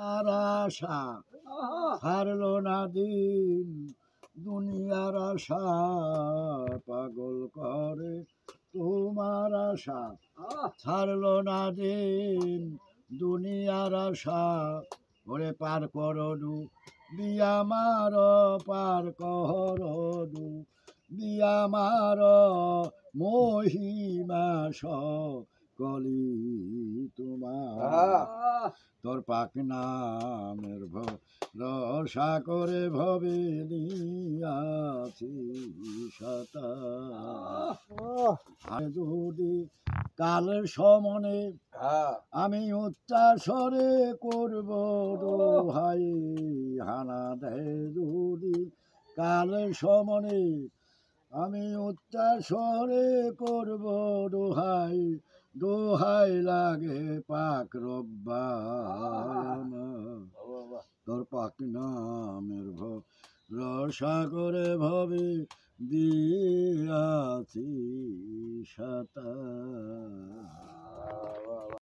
আর আশা হারলো না দিন, দুনিয়ার আশা পাগল করে, তোমার আশা ছাড়লো না দিন, দুনিয়ার আশা ওরে পার করডু বিয়ামার, পার করডু বিয়ামার, মহিমা সকলি তোমার। তোর পাক নামের ভরসা করে ভবে দিয়াছি সাঁতার। যদি কালের সমনে আমি উচ্চাসরে করব দোহাই, হানা দেয় যদি কালের সমনে আমি উচ্চাসরে করব দোহাই, দোহাই লাগে পাক রব্বানা। তোর পাক নামের ভরসা করে ভবে দিয়াছি সাঁতার।